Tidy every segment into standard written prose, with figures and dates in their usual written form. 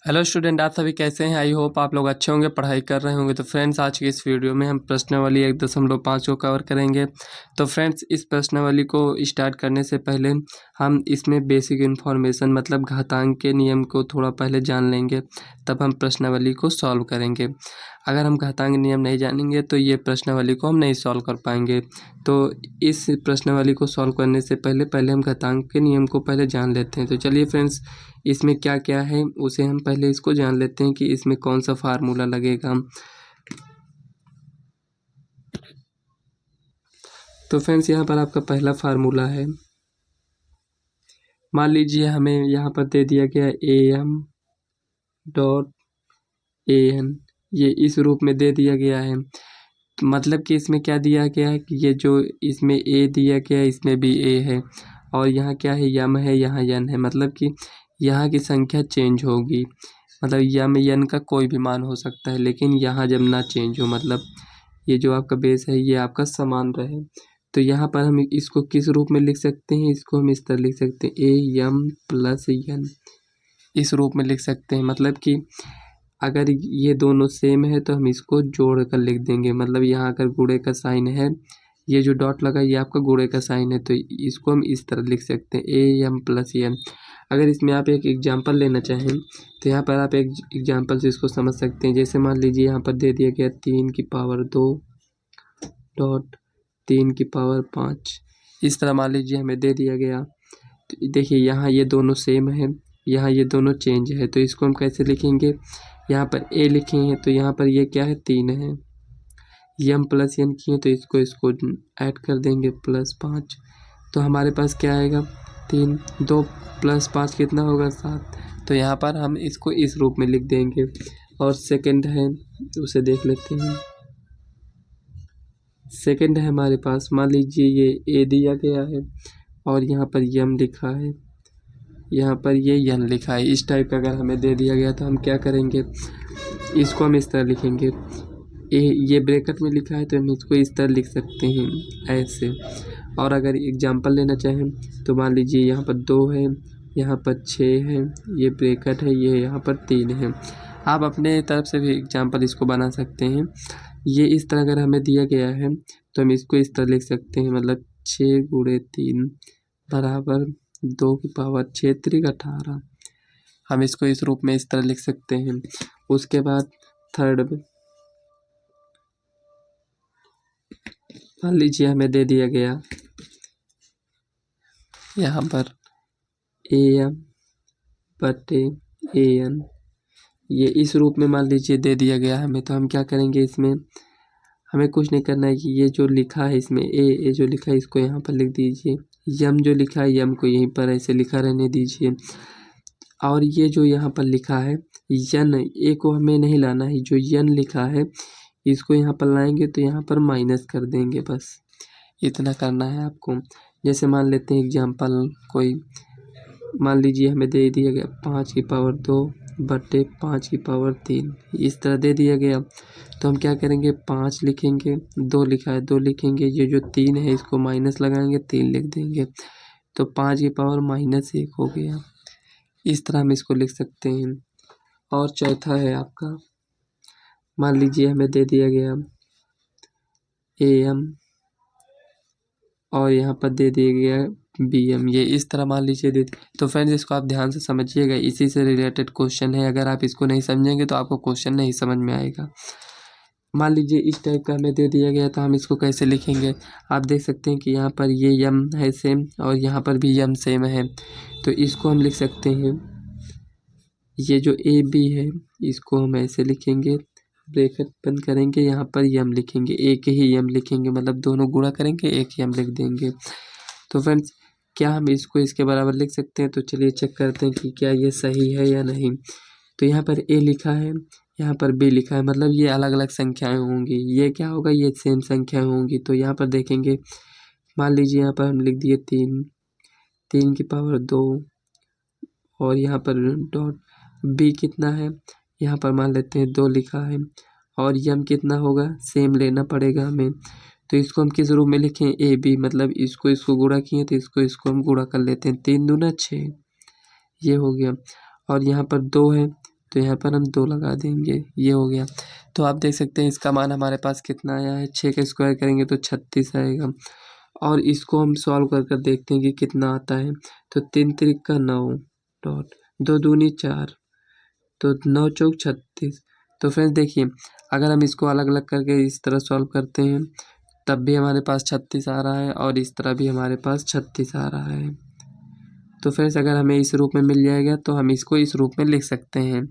Hello student, आप सभी कैसे हैं। आई होप आप लोग अच्छे होंगे, पढ़ाई कर रहे होंगे। तो फ्रेंड्स, आज की इस वीडियो में हम प्रश्नावली 1.5 को कवर करेंगे। तो फ्रेंड्स, इस प्रश्नावली को स्टार्ट करने से पहले हम इसमें बेसिक इन्फॉर्मेशन मतलब घातांक के नियम को थोड़ा पहले जान लेंगे, तब हम प्रश्नावली को सॉल्व करेंगे। अगर हम घातांक नियम नहीं जानेंगे तो ये प्रश्नावली को हम नहीं सॉल्व कर पाएंगे। तो इस प्रश्नावली को सॉल्व करने से पहले हम घातांक के नियम को पहले जान लेते हैं। तो चलिए फ्रेंड्स, इसमें क्या क्या है उसे हम पहले इसको जान लेते हैं कि इसमें कौन सा फार्मूला लगेगा। तो फ्रेंड्स, यहाँ पर आपका पहला फार्मूला है। मान लीजिए हमें यहाँ पर दे दिया गया AM डॉट AN, ये इस रूप में दे दिया गया है। मतलब कि इसमें क्या दिया गया है कि ये जो इसमें A दिया गया है इसमें भी A है, और यहाँ क्या है, यम है, यहाँ यन है। मतलब कि यहाँ की संख्या चेंज होगी। मतलब यम यन का कोई भी मान हो सकता है, लेकिन यहाँ जब ना चेंज हो, मतलब ये जो आपका बेस है ये आपका समान रहे। तो यहाँ पर हम इसको किस रूप में लिख सकते हैं, इसको हम इस तरह लिख सकते हैं, AM प्लस यन, इस रूप में लिख सकते हैं। मतलब कि अगर ये दोनों सेम है तो हम इसको जोड़ कर लिख देंगे। मतलब यहाँ अगर गुणे का साइन है, ये जो डॉट लगा ये आपका गुणे का साइन है, तो इसको हम इस तरह लिख सकते हैं, AM प्लस एन। अगर इसमें आप एक एग्जांपल लेना चाहें तो यहाँ पर आप एक एग्जांपल से इसको समझ सकते हैं। जैसे मान लीजिए यहाँ पर दे दिया गया 3⁻2 डॉट 3⁻5, इस तरह मान लीजिए हमें दे दिया गया। तो देखिए यहाँ ये दोनों सेम है, यहाँ ये दोनों चेंज है, तो इसको हम कैसे लिखेंगे। यहाँ पर A लिखे हैं तो यहाँ पर ये क्या है, 3 है। यम प्लस एन किए तो इसको ऐड कर देंगे, +5। तो हमारे पास क्या आएगा, 3, 2 + 5 कितना होगा, 7। तो यहाँ पर हम इसको इस रूप में लिख देंगे। और सेकंड है उसे देख लेते हैं। सेकंड है हमारे पास, मान लीजिए ये A दिया गया है और यहाँ पर यम लिखा है, यहाँ पर ये यन लिखा है। इस टाइप का अगर हमें दे दिया गया तो हम क्या करेंगे, इसको हम इस तरह लिखेंगे। ये ब्रैकेट में लिखा है तो हम इसको इस तरह लिख सकते हैं, ऐसे। और अगर एग्जांपल लेना चाहें तो मान लीजिए यहाँ पर 2 है, यहाँ पर 6 है, ये ब्रैकेट है, ये यहाँ पर 3 है। आप अपने तरफ से भी एग्जांपल इसको बना सकते हैं। ये इस तरह अगर हमें दिया गया है तो हम इसको इस तरह लिख सकते हैं, मतलब 6 × 3 बराबर 2⁻6 × 18। हम इसको इस रूप में इस तरह लिख सकते हैं। उसके बाद थर्ड में मान लीजिए हमें दे दिया गया यहाँ पर AM बटे AN, ये इस रूप में मान लीजिए दे दिया गया हमें। तो हम क्या करेंगे, इसमें हमें कुछ नहीं करना है कि ये जो लिखा है इसमें ए जो लिखा है इसको यहाँ पर लिख दीजिए, यम जो लिखा है यम को यहीं पर ऐसे लिखा रहने दीजिए। और ये जो यहाँ पर लिखा है यन, ए को हमें नहीं लाना है, जो यन लिखा है इसको यहाँ पर लाएंगे तो यहाँ पर माइनस कर देंगे, बस इतना करना है आपको। जैसे मान लेते हैं एग्जांपल कोई, मान लीजिए हमें दे दिया गया 5⁻2 बटे 5⁻3, इस तरह दे दिया गया। तो हम क्या करेंगे, 5 लिखेंगे, 2 लिखा है 2 लिखेंगे, ये जो 3 है इसको माइनस लगाएंगे, 3 लिख देंगे, तो 5⁻−1 हो गया। इस तरह हम इसको लिख सकते हैं। और चौथा है आपका, मान लीजिए हमें दे दिया गया AM और यहाँ पर दे दिया गया BM, ये इस तरह मान लीजिए दे। तो फ्रेंड्स, इसको आप ध्यान से समझिएगा, इसी से रिलेटेड क्वेश्चन है। अगर आप इसको नहीं समझेंगे तो आपको क्वेश्चन नहीं समझ में आएगा। मान लीजिए इस टाइप का हमें दे दिया गया तो हम इसको कैसे लिखेंगे, आप देख सकते हैं कि यहाँ पर ये यम है सेम और यहाँ पर भी यम सेम है। तो इसको हम लिख सकते हैं, ये जो AB है इसको हम ऐसे लिखेंगे, ब्रैकेट बंद करेंगे, यहाँ पर यम लिखेंगे, एक ही यम लिखेंगे, मतलब दोनों गुणा करेंगे एक यम लिख देंगे। तो फ्रेंड्स, क्या हम इसको इसके बराबर लिख सकते हैं। तो चलिए चेक करते हैं कि क्या ये सही है या नहीं। तो यहाँ पर A लिखा है, यहाँ पर B लिखा है, मतलब ये अलग अलग संख्याएं होंगी। ये क्या होगा, ये सेम संख्याएं होंगी। तो यहाँ पर देखेंगे, मान लीजिए यहाँ पर हम लिख दिए 3⁻2 और यहाँ पर डॉट B कितना है, यहाँ पर मान लेते हैं 2 लिखा है, और यम कितना होगा, सेम लेना पड़ेगा हमें। तो इसको हम किस रूप में लिखें, AB, मतलब इसको गुणा किए तो इसको हम गुणा कर लेते हैं, 3 दूना 6, ये हो गया। और यहाँ पर 2 है तो यहाँ पर हम 2 लगा देंगे, ये हो गया। तो आप देख सकते हैं इसका मान हमारे पास कितना आया है, 6 का स्क्वायर करेंगे तो 36 आएगा। और इसको हम सॉल्व कर कर देखते हैं कि कितना आता है। तो 3 त्रिक का 9 डॉट 2 दूनी 4, तो 9 चौक 36। तो फ्रेंड्स देखिए, अगर हम इसको अलग अलग करके इस तरह सॉल्व करते हैं तब भी हमारे पास 36 आ रहा है और इस तरह भी हमारे पास 36 आ रहा है। तो फ्रेंड्स अगर हमें इस रूप में मिल जाएगा तो हम इसको इस रूप में लिख सकते हैं,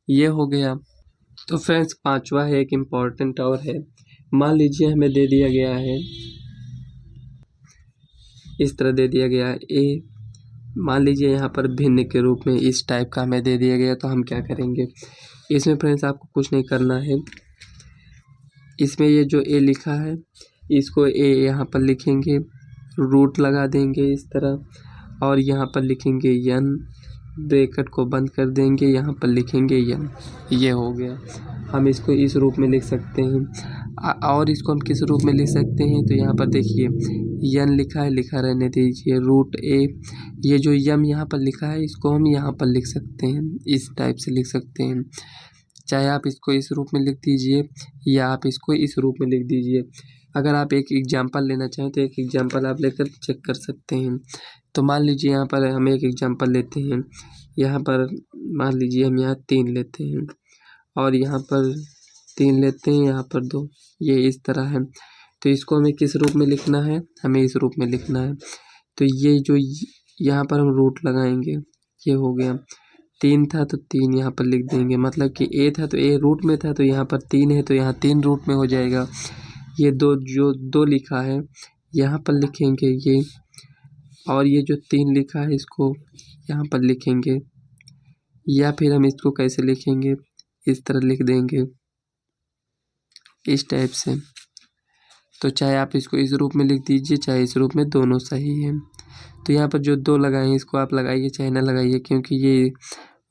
ये हो गया। तो फ्रेंड्स पांचवा है एक इम्पॉर्टेंट और है। मान लीजिए हमें दे दिया गया है, इस तरह दे दिया गया है ए, मान लीजिए यहाँ पर भिन्न के रूप में इस टाइप का हमें दे दिया गया, तो हम क्या करेंगे इसमें फ्रेंड्स, आपको कुछ नहीं करना है। इसमें ये जो ए लिखा है इसको ए यहाँ पर लिखेंगे, रूट लगा देंगे इस तरह, और यहाँ पर लिखेंगे यन, ब्रैकेट को बंद कर देंगे, यहाँ पर लिखेंगे यन, ये हो गया। हम इसको इस रूप में लिख सकते हैं। और इसको हम किस रूप में लिख सकते हैं, तो यहाँ पर देखिए यन लिखा है, लिखा रहने दीजिए, रूट ए, ये जो यम यहाँ पर लिखा है इसको हम यहाँ पर लिख सकते हैं, इस टाइप से लिख सकते हैं। चाहे आप इसको इस रूप में लिख दीजिए या आप इसको इस रूप में लिख दीजिए। अगर आप एक एग्जाम्पल लेना चाहें तो एक एग्जाम्पल आप लेकर चेक कर सकते हैं। तो मान लीजिए यहाँ पर हम एक एग्जाम्पल लेते हैं, यहाँ पर मान लीजिए हम यहाँ 3 लेते हैं और यहाँ पर 3 लेते हैं, यहाँ पर 2, ये इस तरह है। तो इसको हमें किस रूप में लिखना है, हमें इस रूप में लिखना है। तो ये जो यहाँ पर हम रूट लगाएंगे, ये हो गया। 3 था तो 3 यहाँ पर लिख देंगे, मतलब कि ए था तो ए रूट में था, तो यहाँ पर 3 है तो यहाँ 3 रूट में हो जाएगा। ये 2 जो 2 लिखा है यहाँ पर लिखेंगे ये, और ये जो 3 लिखा है इसको यहाँ पर लिखेंगे, या फिर हम इसको कैसे लिखेंगे, इस तरह लिख देंगे इस टाइप से। तो चाहे आप इसको इस रूप में लिख दीजिए चाहे इस रूप में, दोनों सही है। तो यहाँ पर जो 2 लगाए हैं इसको आप लगाइए चाहे ना लगाइए, क्योंकि ये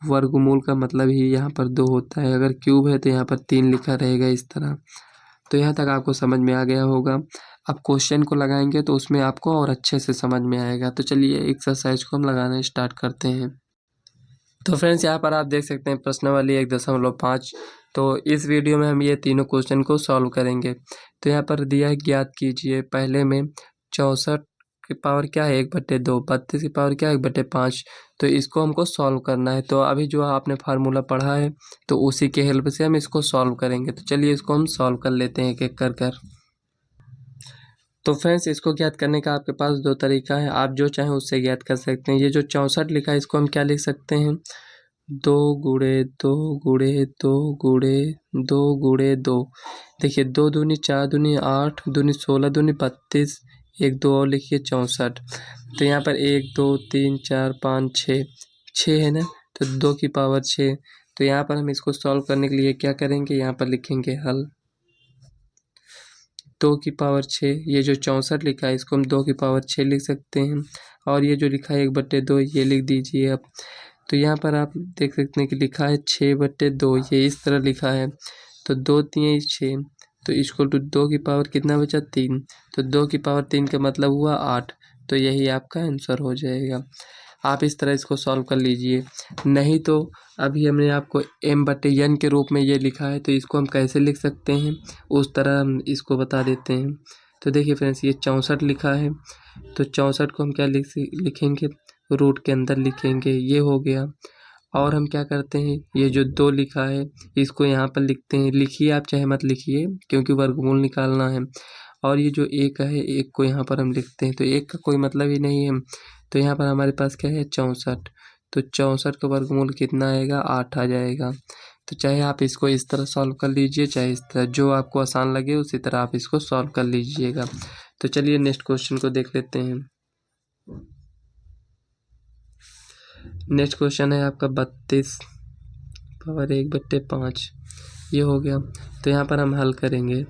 वर्गमूल का मतलब ही यहाँ पर 2 होता है। अगर क्यूब है तो यहाँ पर 3 लिखा रहेगा इस तरह। तो यहाँ तक आपको समझ में आ गया होगा। अब क्वेश्चन को लगाएंगे तो उसमें आपको और अच्छे से समझ में आएगा। तो चलिए एक्सरसाइज को हम लगाना स्टार्ट करते हैं। तो फ्रेंड्स यहाँ पर आप देख सकते हैं प्रश्नावली 1.5। तो इस वीडियो में हम ये तीनों क्वेश्चन को सॉल्व करेंगे। तो यहाँ पर दिया है, ज्ञात कीजिए पहले में 64 की पावर क्या है 1/2, 32 की पावर क्या है 1/5। तो इसको हमको सॉल्व करना है। तो अभी जो आपने फार्मूला पढ़ा है तो उसी के हेल्प से हम इसको सॉल्व करेंगे। तो चलिए इसको हम सॉल्व कर लेते हैं एक एक कर। तो फ्रेंड्स इसको ज्ञात करने का आपके पास 2 तरीका है, आप जो चाहें उससे ज्ञात कर सकते हैं। ये जो 64 लिखा है इसको हम क्या लिख सकते हैं, 2 गुणे 2 गुणे 2 गुणे 2 गुणे 2। देखिए 2 दूनी 4 दूनी 8 दूनी 16 दूनी 32, 1 2 और लिखिए 64। तो यहाँ पर 1 2 3 4 5 6 है ना, तो 2 की पावर 6। तो यहाँ पर हम इसको सॉल्व करने के लिए क्या करेंगे, यहाँ पर लिखेंगे हल 2 की पावर 6। ये जो 64 लिखा है इसको हम 2 की पावर 6 लिख सकते हैं, और ये जो लिखा है 1/2 ये लिख दीजिए अब। तो यहाँ पर आप देख सकते हैं कि लिखा है 6/2, ये इस तरह लिखा है। तो 2 3 6, तो इक्वल टू 2 की पावर कितना बचा 3। तो 2 की पावर 3 का मतलब हुआ 8। तो यही आपका आंसर हो जाएगा। आप इस तरह इसको सॉल्व कर लीजिए। नहीं तो अभी हमने आपको m/n के रूप में ये लिखा है, तो इसको हम कैसे लिख सकते हैं उस तरह हम इसको बता देते हैं। तो देखिए फ्रेंड्स ये 64 लिखा है, तो 64 को हम क्या लिखेंगे, रूट के अंदर लिखेंगे, ये हो गया। और हम क्या करते हैं, ये जो 2 लिखा है इसको यहाँ पर लिखते हैं, लिखिए आप चाहे मत लिखिए क्योंकि वर्गमूल निकालना है। और ये जो 1 है 1 को यहाँ पर हम लिखते हैं, तो 1 का कोई मतलब ही नहीं है। तो यहाँ पर हमारे पास क्या है 64, तो 64 का वर्गमूल कितना आएगा 8 आ जाएगा। तो चाहे आप इसको इस तरह सॉल्व कर लीजिए चाहे इस तरह, जो आपको आसान लगे उसी तरह आप इसको सॉल्व कर लीजिएगा। तो चलिए नेक्स्ट क्वेश्चन को देख लेते हैं। नेक्स्ट क्वेश्चन है आपका 32 पावर 1/5, ये हो गया। तो यहाँ पर हम हल करेंगे।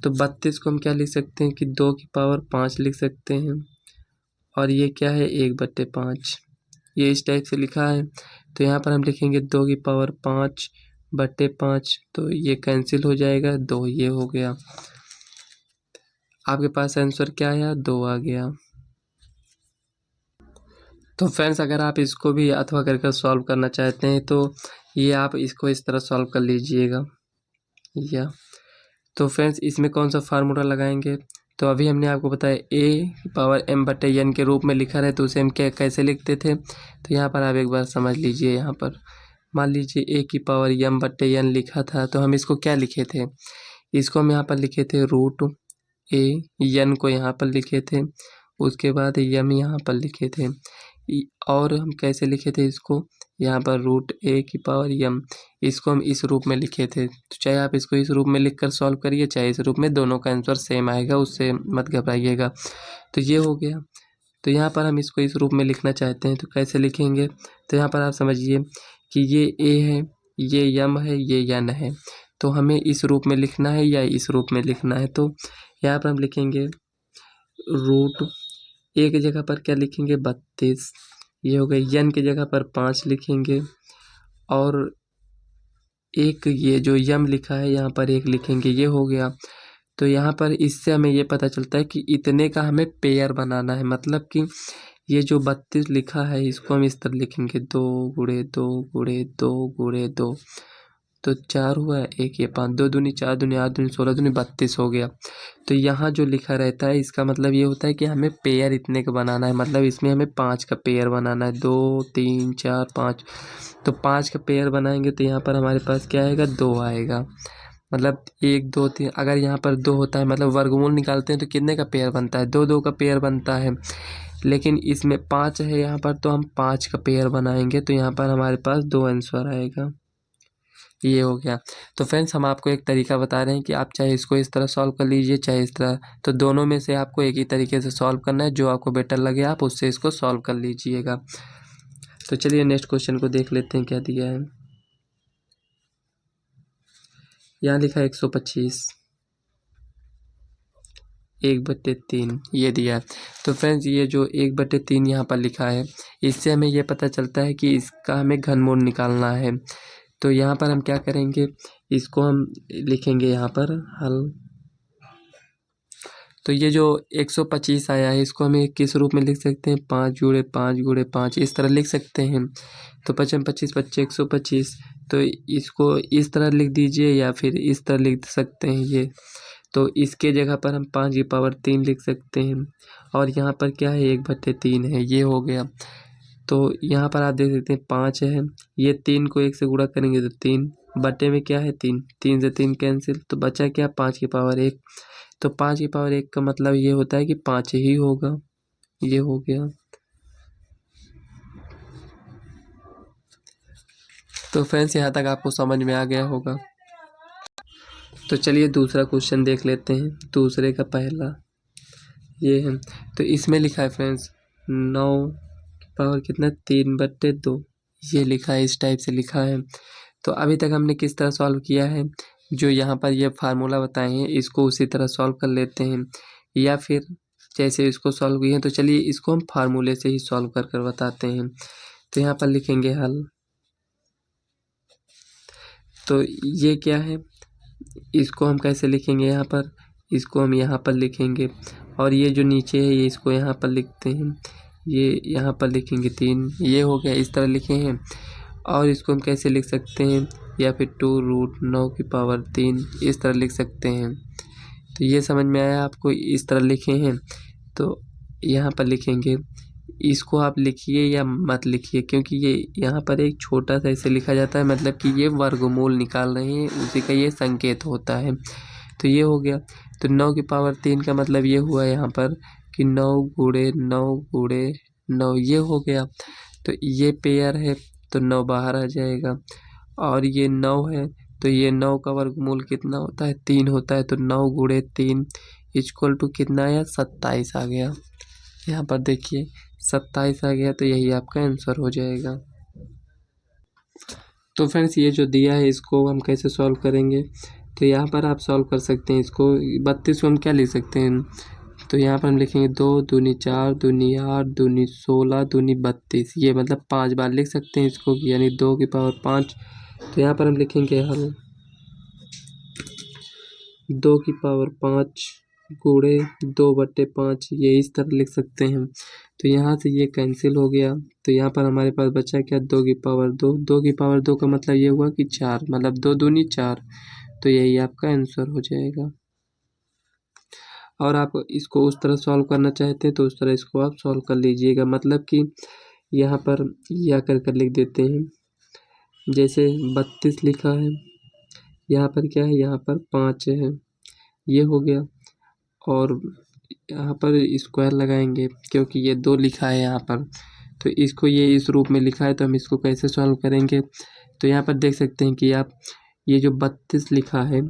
तो 32 को हम क्या लिख सकते हैं कि 2 की पावर 5 लिख सकते हैं, और ये क्या है 1/5, ये इस टाइप से लिखा है। तो यहाँ पर हम लिखेंगे 2 की पावर 5/5, तो ये कैंसिल हो जाएगा 2, ये हो गया। आपके पास आंसर क्या आया 2 आ गया। तो फ्रेंड्स अगर आप इसको भी अथवा करके सॉल्व करना चाहते हैं तो ये आप इसको इस तरह सॉल्व कर लीजिएगा। या तो फ्रेंड्स इसमें कौन सा फार्मूला लगाएंगे, तो अभी हमने आपको बताया a⁻m/n के रूप में लिखा रहे तो उसे हम कैसे लिखते थे। तो यहाँ पर आप एक बार समझ लीजिए। यहाँ पर मान लीजिए a⁻m/n लिखा था तो हम इसको क्या लिखे थे, इसको हम यहाँ पर लिखे थे √a, n को यहाँ पर लिखे थे, उसके बाद m यहाँ पर लिखे थे। और हम कैसे लिखे थे इसको, यहाँ पर √a⁻m, इसको हम इस रूप में लिखे थे। तो चाहे आप इसको इस रूप में लिखकर सॉल्व करिए चाहे इस रूप में, दोनों का आंसर सेम आएगा, उससे मत घबराइएगा। तो ये हो गया। तो यहाँ पर हम इसको इस रूप में लिखना चाहते हैं तो कैसे लिखेंगे, तो यहाँ पर आप समझिए कि ये a है, ये m है, ये n है, तो हमें इस रूप में लिखना है या इस रूप में लिखना है। तो यहाँ पर हम लिखेंगे √a की जगह पर क्या लिखेंगे 32, ये हो गया। n की जगह पर 5 लिखेंगे और एक ये जो m लिखा है यहाँ पर 1 लिखेंगे, ये हो गया। तो यहाँ पर इससे हमें ये पता चलता है कि इतने का हमें पेयर बनाना है, मतलब कि ये जो 32 लिखा है इसको हम इस तरह लिखेंगे 2 × 2 × 2 × 2, तो 4 हुआ, 1 ये 5, 2 दूनी 4 दूनी 8 दूनी 16 दूनी 32 हो गया। तो यहाँ जो लिखा रहता है इसका मतलब ये होता है कि हमें पेयर इतने का बनाना है, मतलब इसमें हमें 5 का पेयर बनाना है, 2 3 4 5। तो 5 का पेयर बनाएंगे तो यहाँ पर हमारे पास क्या आएगा 2 आएगा, मतलब 1 2 3। अगर यहाँ पर 2 होता है मतलब वर्गमूल निकालते हैं तो कितने का पेयर बनता है, 2 2 का पेयर बनता है। लेकिन इसमें 5 है यहाँ पर तो हम 5 का पेयर बनाएंगे, तो यहाँ पर हमारे पास 2 आंसर आएगा। ये हो गया। तो फ्रेंड्स हम आपको एक तरीका बता रहे हैं कि आप चाहे इसको इस तरह सॉल्व कर लीजिए चाहे इस तरह, तो दोनों में से आपको एक ही तरीके से सॉल्व करना है, जो आपको बेटर लगे आप उससे इसको सॉल्व कर लीजिएगा। तो चलिए नेक्स्ट क्वेश्चन को देख लेते हैं क्या दिया है। यहाँ लिखा है 125 1/3 ये दिया है। तो फ्रेंड्स ये जो 1/3 यहाँ पर लिखा है इससे हमें ये पता चलता है कि इसका हमें घनमूल निकालना है। तो यहाँ पर हम क्या करेंगे, इसको हम लिखेंगे यहाँ पर हल। तो ये जो 125 आया है इसको हमें किस रूप में लिख सकते हैं, 5 × 5 × 5 इस तरह लिख सकते हैं। तो 5 × 25 = 125, तो इसको इस तरह लिख दीजिए या फिर इस तरह लिख सकते हैं ये। तो इसके जगह पर हम 5⁻³ लिख सकते हैं और यहाँ पर क्या है 1/3 है, ये हो गया। तो यहाँ पर आप देख सकते हैं 5 है, ये 3 को 1 से गुणा करेंगे तो 3 बटे में क्या है 3, 3 से 3 कैंसिल, तो बचा क्या 5⁻1। तो 5⁻1 का मतलब ये होता है कि 5 ही होगा, ये हो गया। तो फ्रेंड्स यहाँ तक आपको समझ में आ गया होगा। तो चलिए दूसरा क्वेश्चन देख लेते हैं। दूसरे का पहला ये है, तो इसमें लिखा है फ्रेंड्स 9 की पावर कितना 3/2, ये लिखा है, इस टाइप से लिखा है। तो अभी तक हमने किस तरह सॉल्व किया है, जो यहाँ पर ये फार्मूला बताए हैं इसको उसी तरह सॉल्व कर लेते हैं, या फिर जैसे इसको सॉल्व किए हैं तो चलिए इसको हम फार्मूले से ही सॉल्व कर कर बताते हैं। तो यहाँ पर लिखेंगे हल। तो ये क्या है, इसको हम कैसे लिखेंगे, यहाँ पर इसको हम यहाँ पर लिखेंगे और ये जो नीचे है ये इसको यहाँ पर लिखते हैं, ये यहाँ पर लिखेंगे 3, ये हो गया, इस तरह लिखे हैं। और इसको हम कैसे लिख सकते हैं, या फिर 2√9⁻³ इस तरह लिख सकते हैं। तो ये समझ में आया आपको, इस तरह लिखे हैं। तो यहाँ पर लिखेंगे, इसको आप लिखिए या मत लिखिए क्योंकि ये यहाँ पर एक छोटा सा ऐसे लिखा जाता है, मतलब कि ये वर्गमूल निकाल रहे हैं उसी का ये संकेत होता है। तो ये हो गया। तो 9⁻³ का मतलब ये हुआ यहाँ पर कि 9 × 9 × 9 ये हो गया। तो ये पेयर है तो 9 बाहर आ जाएगा, और ये 9 है तो ये 9 का वर्गमूल कितना होता है 3 होता है, तो 9 × 3 = कितना आया 27 आ गया। यहाँ पर देखिए 27 आ गया, तो यही आपका आंसर हो जाएगा। तो फ्रेंड्स ये जो दिया है इसको हम कैसे सॉल्व करेंगे, तो यहाँ पर आप सॉल्व कर सकते हैं इसको। 32 को हम क्या लिख सकते हैं, तो यहाँ पर हम लिखेंगे 2 दूनी 4 दूनी 8 दूनी 16 दूनी 32, ये मतलब 5 बार लिख सकते हैं इसको, यानी 2�5। तो यहाँ पर हम लिखेंगे हल 2�5 गुणे 2/5 ये इस तरह लिख सकते हैं। तो यहाँ से ये कैंसिल हो गया, तो यहाँ पर हमारे पास बचा क्या, 2 की पावर 2। 2 की पावर 2 का मतलब ये हुआ कि 4, मतलब 2 दूनी 4। तो यही आपका आंसर हो जाएगा। और आप इसको उस तरह सॉल्व करना चाहते हैं तो उस तरह इसको आप सॉल्व कर लीजिएगा। मतलब कि यहाँ पर या कर लिख देते हैं, जैसे 32 लिखा है, यहाँ पर क्या है, यहाँ पर 5 है, ये हो गया। और यहाँ पर स्क्वायर लगाएंगे क्योंकि ये 2 लिखा है यहाँ पर, तो इसको ये इस रूप में लिखा है, तो हम इसको कैसे सॉल्व करेंगे। तो यहाँ पर देख सकते हैं कि आप ये जो 32 लिखा है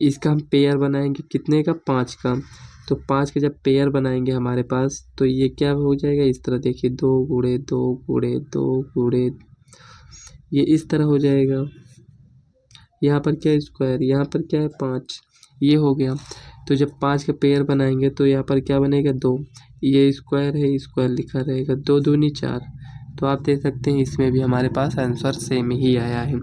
इसका हम पेयर बनाएंगे, कितने का, 5 का। तो 5 का जब पेयर बनाएंगे हमारे पास, तो ये क्या हो जाएगा, इस तरह देखिए, 2 गुणे 2 गुणे 2 गुणे, ये इस तरह हो जाएगा। यहाँ पर क्या है, स्क्वायर, यहाँ पर क्या है, 5, ये हो गया। तो जब 5 का पेयर बनाएंगे तो यहाँ पर क्या बनेगा, 2, ये स्क्वायर है, स्क्वायर लिखा रहेगा, 2 दूनी 4। तो आप देख सकते हैं इसमें भी हमारे पास आंसर सेम ही आया है।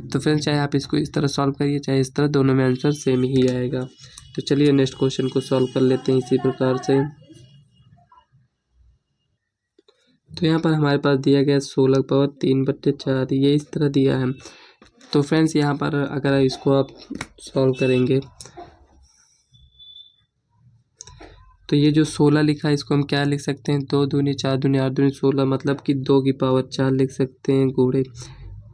तो फ्रेंड्स, चाहे आप इसको इस तरह सॉल्व करिए चाहे इस तरह, दोनों में आंसर सेम ही आएगा। तो चलिए नेक्स्ट क्वेश्चन को सॉल्व कर लेते हैं इसी प्रकार से। तो यहाँ पर हमारे पास दिया गया 16 की पावर 3/4, ये इस तरह दिया है। तो फ्रेंड्स, यहाँ पर अगर इसको आप सॉल्व करेंगे तो ये जो 16 लिखा है इसको हम क्या लिख सकते हैं, 2 दूनी 4 दूनी 8 दूनी 16, मतलब कि 2 की पावर 4 लिख सकते हैं, गुणे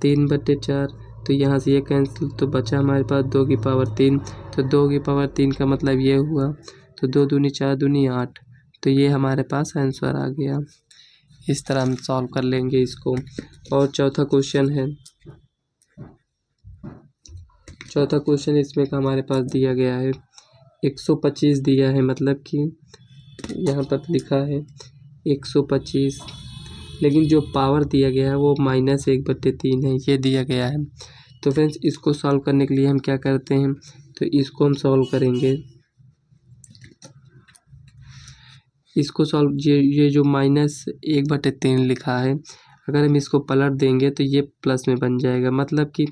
3/4। तो यहाँ से ये कैंसिल, तो बचा हमारे पास 2 की पावर 3। तो 2 की पावर 3 का मतलब ये हुआ, तो 2 दूनी 4 दूनी 8। तो ये हमारे पास आंसर आ गया। इस तरह हम सॉल्व कर लेंगे इसको। और चौथा क्वेश्चन है, चौथा क्वेश्चन इसमें का हमारे पास दिया गया है 125 दिया है, मतलब कि यहाँ पर लिखा है 125, लेकिन जो पावर दिया गया है वो -1/3 है, ये दिया गया है। तो फ्रेंड्स, इसको सॉल्व करने के लिए हम क्या करते हैं, तो इसको हम सॉल्व करेंगे। इसको सॉल्व, ये जो -1/3 लिखा है, अगर हम इसको पलट देंगे तो ये प्लस में बन जाएगा। मतलब कि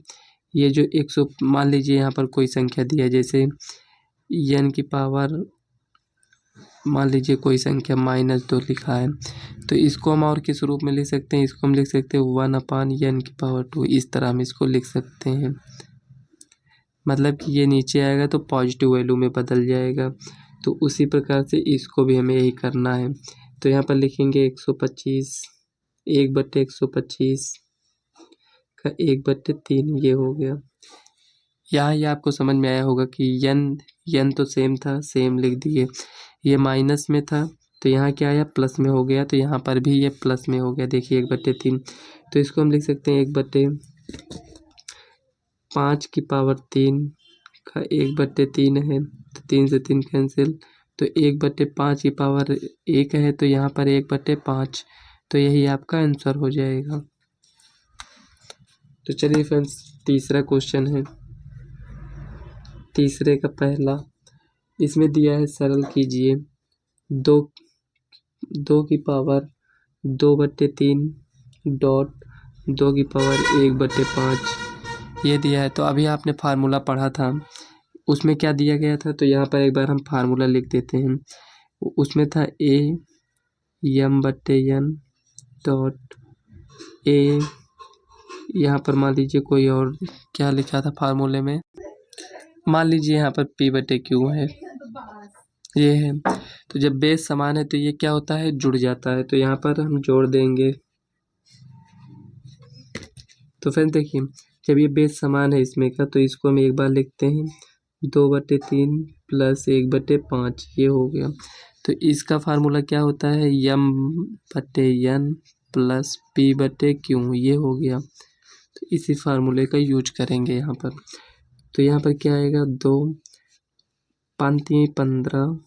ये जो 100, मान लीजिए यहाँ पर कोई संख्या दी है, जैसे n की पावर, मान लीजिए कोई संख्या -2 लिखा है, तो इसको हम और किस रूप में लिख सकते हैं, इसको हम लिख सकते हैं 1/n की पावर 2, इस तरह हम इसको लिख सकते हैं। मतलब कि ये नीचे आएगा तो पॉजिटिव वैल्यू में बदल जाएगा। तो उसी प्रकार से इसको भी हमें यही करना है। तो यहाँ पर लिखेंगे 125, 1/125 का 1/3, ये हो गया। यहाँ ये आपको समझ में आया होगा कि n तो सेम था, सेम लिख दिए, ये माइनस में था तो यहाँ क्या आया, प्लस में हो गया, तो यहाँ पर भी ये प्लस में हो गया। देखिए 1/3, तो इसको हम लिख सकते हैं 1/5 की पावर 3 का 1/3 है, तो 3 से 3 कैंसिल, तो 1/5 की पावर 1 है, तो यहाँ पर 1/5, तो यही आपका आंसर हो जाएगा। तो चलिए फ्रेंड्स, तीसरा क्वेश्चन है, तीसरे का पहला, इसमें दिया है, सरल कीजिए 2 की पावर 2/3 डॉट 2 की पावर 1/5, ये दिया है। तो अभी आपने फार्मूला पढ़ा था, उसमें क्या दिया गया था, तो यहाँ पर एक बार हम फार्मूला लिख देते हैं। उसमें था m/n डॉट a, यहाँ पर मान लीजिए कोई और क्या लिखा था फार्मूले में, मान लीजिए यहाँ पर p/q है, ये है। तो जब बेस समान है तो ये क्या होता है, जुड़ जाता है, तो यहाँ पर हम जोड़ देंगे। तो फ्रेंड देखिए, जब ये बेस समान है इसमें का, तो इसको हम एक बार लिखते हैं 2/3 प्लस 1/5, ये हो गया। तो इसका फार्मूला क्या होता है, m/n प्लस p/q, ये हो गया। तो इसी फार्मूले का यूज करेंगे यहाँ पर। तो यहाँ पर क्या आएगा, 2 5 3 15,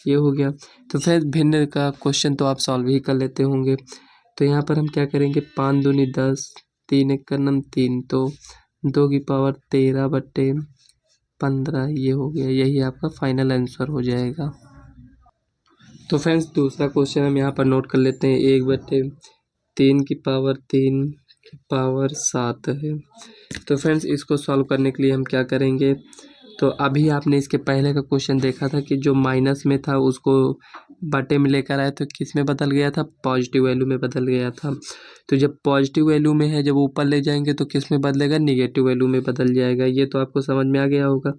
ये हो गया। तो फिर भिन्न का क्वेश्चन तो आप सॉल्व ही कर लेते होंगे। तो यहाँ पर हम क्या करेंगे, 5 दूनी 10, 3 1 का 3, तो 2 की पावर 13/15, ये हो गया। यही आपका फाइनल आंसर हो जाएगा। तो फ्रेंड्स, दूसरा क्वेश्चन हम यहाँ पर नोट कर लेते हैं, 1/3 की पावर 3 की पावर 7 है। तो फ्रेंड्स, इसको सॉल्व करने के लिए हम क्या करेंगे, तो अभी आपने इसके पहले का क्वेश्चन देखा था कि जो माइनस में था उसको बटे में लेकर आए तो किस में बदल गया था, पॉजिटिव वैल्यू में बदल गया था। तो जब पॉजिटिव वैल्यू में है, जब ऊपर ले जाएंगे तो किस में बदलेगा, निगेटिव वैल्यू में बदल जाएगा। ये तो आपको समझ में आ गया होगा।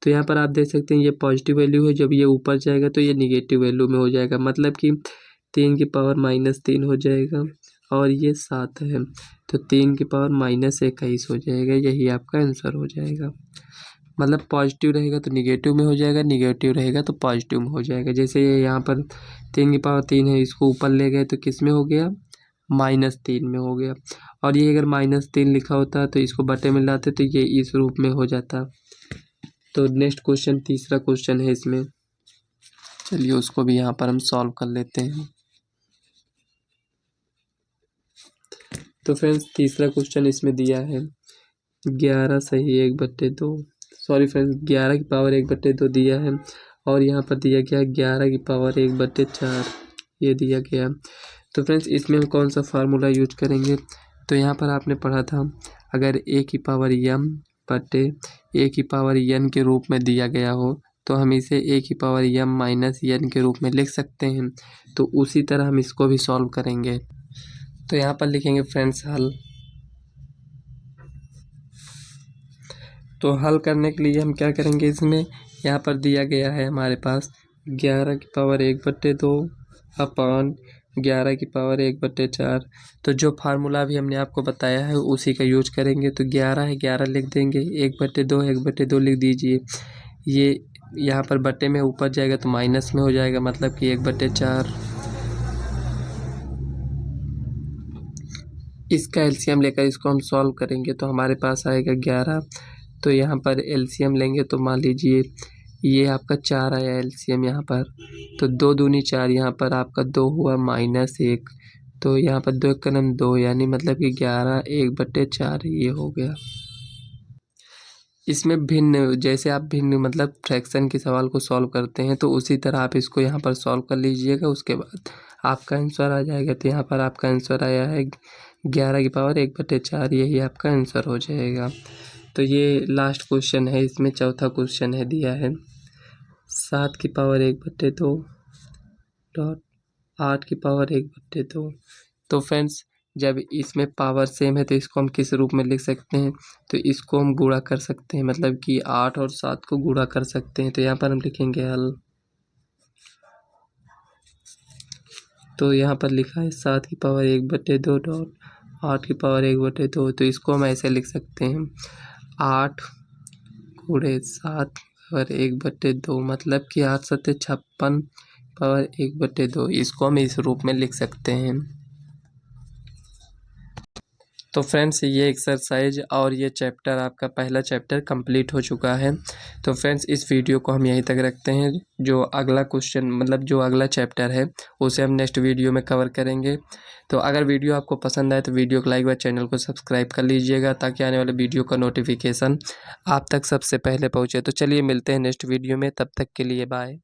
तो यहाँ पर आप देख सकते हैं ये पॉजिटिव वैल्यू है, जब ये ऊपर जाएगा तो ये निगेटिव वैल्यू में हो जाएगा, मतलब कि 3 की पावर -3 हो जाएगा और ये 7 है तो 3 की पावर -21 हो जाएगा। यही आपका आंसर हो जाएगा। मतलब पॉजिटिव रहेगा तो निगेटिव में हो जाएगा, निगेटिव रहेगा तो पॉजिटिव में हो जाएगा। जैसे ये यहाँ पर 3 की पावर 3 है, इसको ऊपर ले गए तो किस में हो गया, -3 में हो गया। और ये अगर -3 लिखा होता तो इसको बटे में लाते तो ये इस रूप में हो जाता। तो नेक्स्ट क्वेश्चन, तीसरा क्वेश्चन है इसमें, चलिए उसको भी यहाँ पर हम सॉल्व कर लेते हैं। तो फ्रेंड्स तीसरा क्वेश्चन इसमें दिया है 11 सही 1/2, सॉरी फ्रेंड्स 11 की पावर 1/2 दिया है और यहाँ पर दिया गया 11 की पावर 1/4 ये दिया गया। तो फ्रेंड्स इसमें हम कौन सा फार्मूला यूज करेंगे, तो यहाँ पर आपने पढ़ा था अगर a की पावर m/a की पावर n के रूप में दिया गया हो तो हम इसे a की पावर m-n के रूप में लिख सकते हैं। तो उसी तरह हम इसको भी सॉल्व करेंगे। तो यहाँ पर लिखेंगे फ्रेंड्स हल। तो हल करने के लिए हम क्या करेंगे, इसमें यहाँ पर दिया गया है हमारे पास 11 की पावर 1/2 अपॉन 11 की पावर 1/4। तो जो फार्मूला भी हमने आपको बताया है उसी का यूज करेंगे। तो 11 है, 11 लिख देंगे, 1/2 1/2 लिख दीजिए। ये यहाँ पर बटे में ऊपर जाएगा तो माइनस में हो जाएगा, मतलब कि 1/4। इसका एलसीएम लेकर इसको हम सॉल्व करेंगे तो हमारे पास आएगा 11। तो यहाँ पर एलसीएम लेंगे तो मान लीजिए ये आपका 4 आया एलसीएम यहाँ पर, तो 2 दूनी 4, यहाँ पर आपका 2 हुआ -1, तो यहाँ पर 2 का नाम 2, यानी मतलब कि 11 1/4 ये हो गया। इसमें भिन्न, जैसे आप भिन्न मतलब फ्रैक्शन के सवाल को सॉल्व करते हैं तो उसी तरह आप इसको यहाँ पर सॉल्व कर लीजिएगा, उसके बाद आपका आंसर आ जाएगा। तो यहाँ पर आपका आंसर आया है 11 की पावर 1/4, यही आपका आंसर हो जाएगा। तो ये लास्ट क्वेश्चन है, इसमें चौथा क्वेश्चन है दिया है 7 की पावर 1/2 डॉट 8 की पावर 1/2। तो फ्रेंड्स जब इसमें पावर सेम है तो इसको हम किस रूप में लिख सकते हैं, तो इसको हम गुणा कर सकते हैं, मतलब कि 8 और 7 को गुणा कर सकते हैं। तो यहाँ पर हम लिखेंगे हल। तो यहाँ पर लिखा है 7 की पावर 1/2 डॉट 8 की पावर 1/2। तो इसको हम ऐसे लिख सकते हैं 8 × 7 / 1/2, मतलब कि 8 × 7 = 56 पावर 1/2। इसको हम इस रूप में लिख सकते हैं। तो फ्रेंड्स ये एक्सरसाइज और ये चैप्टर आपका पहला चैप्टर कंप्लीट हो चुका है। तो फ्रेंड्स इस वीडियो को हम यहीं तक रखते हैं। जो अगला क्वेश्चन मतलब जो अगला चैप्टर है उसे हम नेक्स्ट वीडियो में कवर करेंगे। तो अगर वीडियो आपको पसंद आए तो वीडियो को लाइक व चैनल को सब्सक्राइब कर लीजिएगा, ताकि आने वाले वीडियो का नोटिफिकेशन आप तक सबसे पहले पहुँचे। तो चलिए मिलते हैं नेक्स्ट वीडियो में, तब तक के लिए बाय।